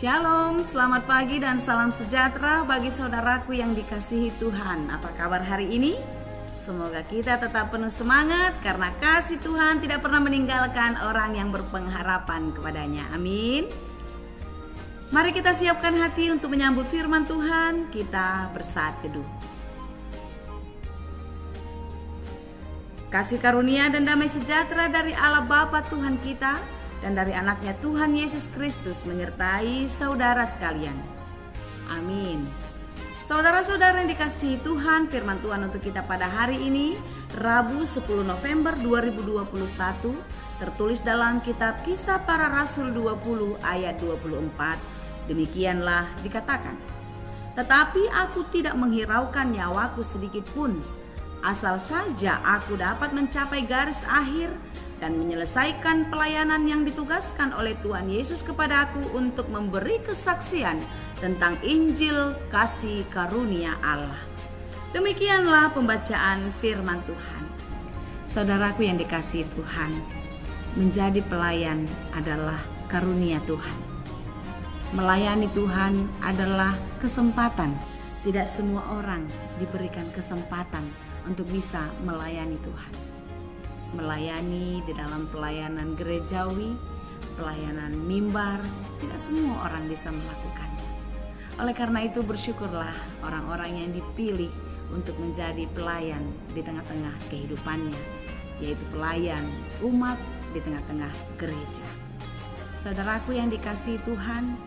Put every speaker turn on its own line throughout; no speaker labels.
Shalom, selamat pagi dan salam sejahtera bagi saudaraku yang dikasihi Tuhan. Apa kabar hari ini? Semoga kita tetap penuh semangat karena kasih Tuhan tidak pernah meninggalkan orang yang berpengharapan kepadanya. Amin. Mari kita siapkan hati untuk menyambut firman Tuhan. Kita bersaat teduh. Kasih karunia dan damai sejahtera dari Allah Bapa Tuhan kita dan dari anaknya Tuhan Yesus Kristus menyertai saudara sekalian. Amin. Saudara-saudara yang dikasihi Tuhan, firman Tuhan untuk kita pada hari ini, Rabu 10 November 2021, tertulis dalam kitab Kisah Para Rasul 20 ayat 24. Demikianlah dikatakan, "Tetapi aku tidak menghiraukan nyawaku sedikit pun, asal saja aku dapat mencapai garis akhir dan menyelesaikan pelayanan yang ditugaskan oleh Tuhan Yesus kepadaku untuk memberi kesaksian tentang Injil kasih karunia Allah." Demikianlah pembacaan firman Tuhan. Saudaraku yang dikasihi Tuhan, menjadi pelayan adalah karunia Tuhan. Melayani Tuhan adalah kesempatan. Tidak semua orang diberikan kesempatan untuk bisa melayani Tuhan. Melayani di dalam pelayanan gerejawi, pelayanan mimbar, tidak semua orang bisa melakukannya. Oleh karena itu bersyukurlah orang-orang yang dipilih untuk menjadi pelayan di tengah-tengah kehidupannya, yaitu pelayan umat di tengah-tengah gereja. Saudaraku yang dikasihi Tuhan,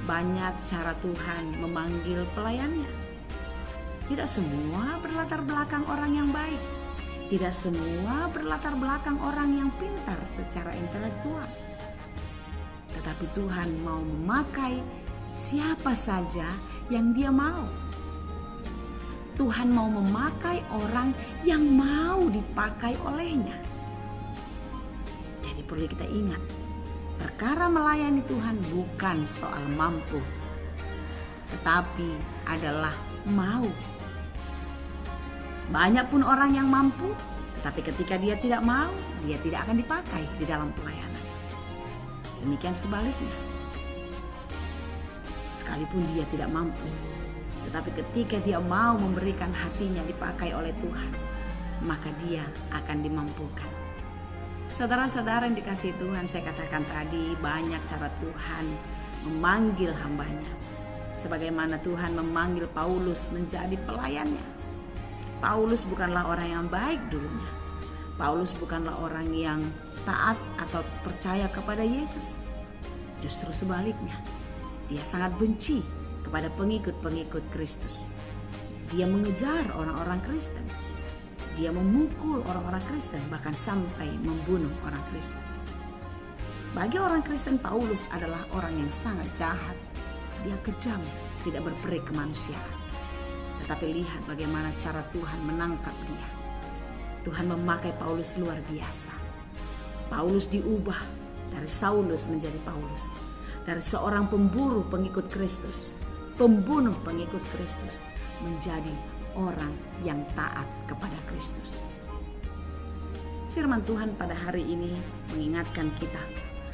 banyak cara Tuhan memanggil pelayannya. Tidak semua berlatar belakang orang yang baik. Tidak semua berlatar belakang orang yang pintar secara intelektual. Tetapi Tuhan mau memakai siapa saja yang Dia mau. Tuhan mau memakai orang yang mau dipakai olehnya. Jadi perlu kita ingat, perkara melayani Tuhan bukan soal mampu, tetapi adalah mau. Banyak pun orang yang mampu, tetapi ketika dia tidak mau, dia tidak akan dipakai di dalam pelayanan. Demikian sebaliknya. Sekalipun dia tidak mampu, tetapi ketika dia mau memberikan hatinya dipakai oleh Tuhan, maka dia akan dimampukan. Saudara-saudara yang dikasihi Tuhan, saya katakan tadi banyak cara Tuhan memanggil hambanya. Sebagaimana Tuhan memanggil Paulus menjadi pelayannya. Paulus bukanlah orang yang baik dulunya. Paulus bukanlah orang yang taat atau percaya kepada Yesus. Justru sebaliknya, dia sangat benci kepada pengikut-pengikut Kristus. Dia mengejar orang-orang Kristen. Dia memukul orang-orang Kristen, bahkan sampai membunuh orang Kristen. Bagi orang Kristen, Paulus adalah orang yang sangat jahat. Dia kejam, tidak berperi kemanusiaan. Tetapi lihat bagaimana cara Tuhan menangkap dia. Tuhan memakai Paulus luar biasa. Paulus diubah dari Saulus menjadi Paulus. Dari seorang pemburu pengikut Kristus, pembunuh pengikut Kristus, menjadi orang yang taat kepada Kristus. Firman Tuhan pada hari ini mengingatkan kita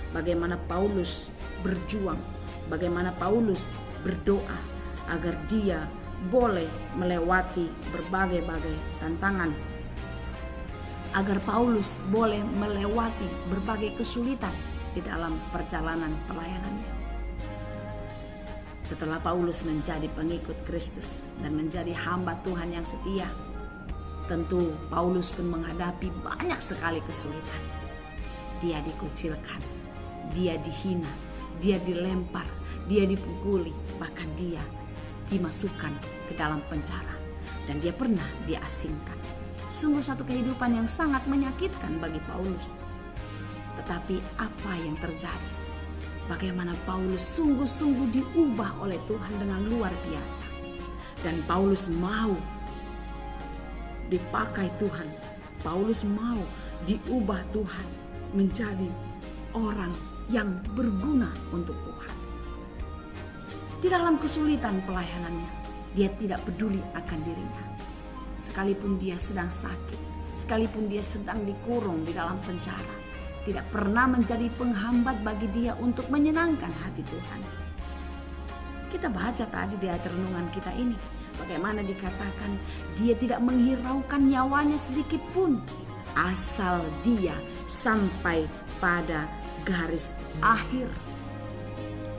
bagaimana Paulus berjuang, bagaimana Paulus berdoa agar dia boleh melewati berbagai-bagai tantangan, agar Paulus boleh melewati berbagai kesulitan di dalam perjalanan pelayanannya. Setelah Paulus menjadi pengikut Kristus dan menjadi hamba Tuhan yang setia, tentu Paulus pun menghadapi banyak sekali kesulitan. Dia dikucilkan, dia dihina, dia dilempar, dia dipukuli, bahkan dia dimasukkan ke dalam penjara, dan dia pernah diasingkan. Sungguh satu kehidupan yang sangat menyakitkan bagi Paulus. Tetapi apa yang terjadi? Bagaimana Paulus sungguh-sungguh diubah oleh Tuhan dengan luar biasa. Dan Paulus mau dipakai Tuhan. Paulus mau diubah Tuhan menjadi orang yang berguna untuk Tuhan. Di dalam kesulitan pelayanannya, dia tidak peduli akan dirinya. Sekalipun dia sedang sakit, sekalipun dia sedang dikurung di dalam penjara, tidak pernah menjadi penghambat bagi dia untuk menyenangkan hati Tuhan. Kita baca tadi di ayat renungan kita ini, bagaimana dikatakan dia tidak menghiraukan nyawanya sedikit pun, asal dia sampai pada garis akhir.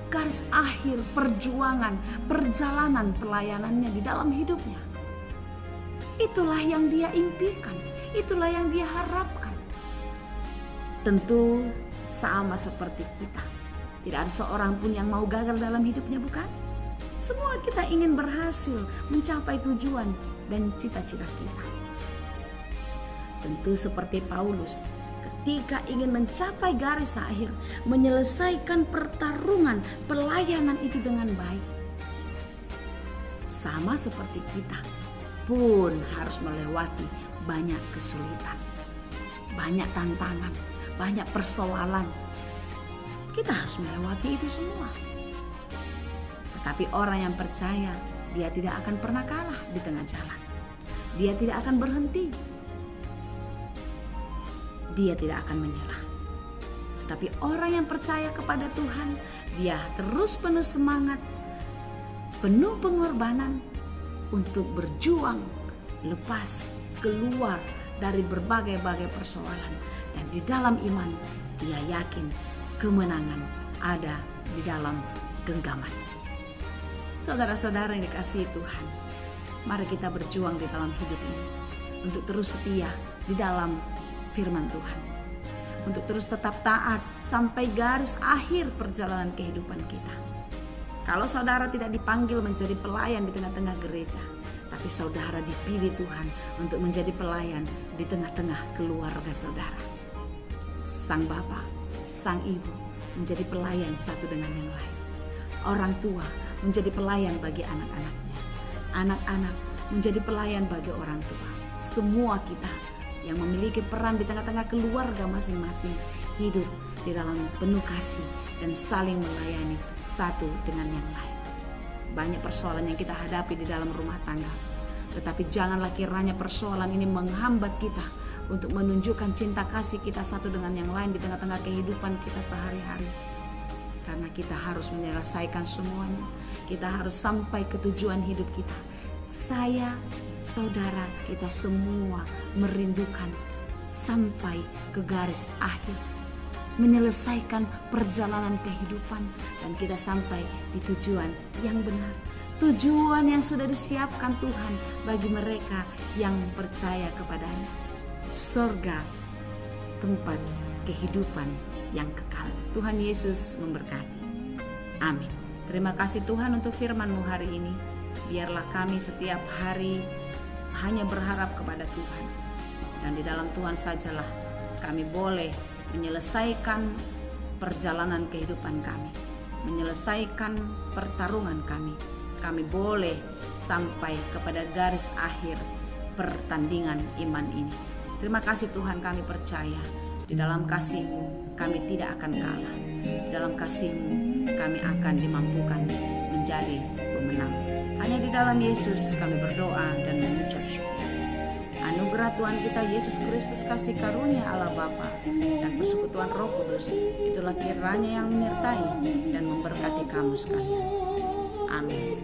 Garis akhir perjuangan, perjalanan pelayanannya di dalam hidupnya. Itulah yang dia impikan, itulah yang dia harapkan. Tentu sama seperti kita. Tidak ada seorang pun yang mau gagal dalam hidupnya, bukan? Semua kita ingin berhasil mencapai tujuan dan cita-cita kita. Tentu seperti Paulus, ketika ingin mencapai garis akhir, menyelesaikan pertarungan pelayanan itu dengan baik. Sama seperti kita pun harus melewati banyak kesulitan, banyak tantangan, banyak persoalan. Kita harus melewati itu semua. Tetapi orang yang percaya, dia tidak akan pernah kalah di tengah jalan. Dia tidak akan berhenti. Dia tidak akan menyerah. Tapi orang yang percaya kepada Tuhan, dia terus penuh semangat, penuh pengorbanan untuk berjuang lepas keluar dari berbagai-bagai persoalan. Dan di dalam iman, dia yakin kemenangan ada di dalam genggaman. Saudara-saudara yang dikasihi Tuhan, mari kita berjuang di dalam hidup ini untuk terus setia di dalam firman Tuhan, untuk terus tetap taat sampai garis akhir perjalanan kehidupan kita. Kalau saudara tidak dipanggil menjadi pelayan di tengah-tengah gereja, tapi saudara dipilih Tuhan untuk menjadi pelayan di tengah-tengah keluarga saudara. Sang Bapa, sang Ibu menjadi pelayan satu dengan yang lain. Orang tua menjadi pelayan bagi anak-anaknya. Anak-anak menjadi pelayan bagi orang tua. Semua kita yang memiliki peran di tengah-tengah keluarga masing-masing hidup di dalam penuh kasih dan saling melayani satu dengan yang lain. Banyak persoalan yang kita hadapi di dalam rumah tangga. Tetapi janganlah kiranya persoalan ini menghambat kita untuk menunjukkan cinta kasih kita satu dengan yang lain di tengah-tengah kehidupan kita sehari-hari. Karena kita harus menyelesaikan semuanya. Kita harus sampai ke tujuan hidup kita. Saya, saudara, kita semua merindukan sampai ke garis akhir. Menyelesaikan perjalanan kehidupan dan kita sampai di tujuan yang benar. Tujuan yang sudah disiapkan Tuhan bagi mereka yang percaya kepadanya. Surga, tempat kehidupan yang kekal. Tuhan Yesus memberkati. Amin. Terima kasih Tuhan untuk firman-Mu hari ini. Biarlah kami setiap hari hanya berharap kepada Tuhan. Dan di dalam Tuhan sajalah kami boleh menyelesaikan perjalanan kehidupan kami. Menyelesaikan pertarungan kami. Kami boleh sampai kepada garis akhir pertandingan iman ini. Terima kasih Tuhan, kami percaya di dalam kasih-Mu kami tidak akan kalah. Di dalam kasih-Mu kami akan dimampukan menjadi pemenang. Hanya di dalam Yesus kami berdoa dan mengucap syukur. Anugerah Tuhan kita Yesus Kristus, kasih karunia Allah Bapa dan persekutuan Roh Kudus itulah kiranya yang menyertai dan memberkati kamu sekalian. Amin.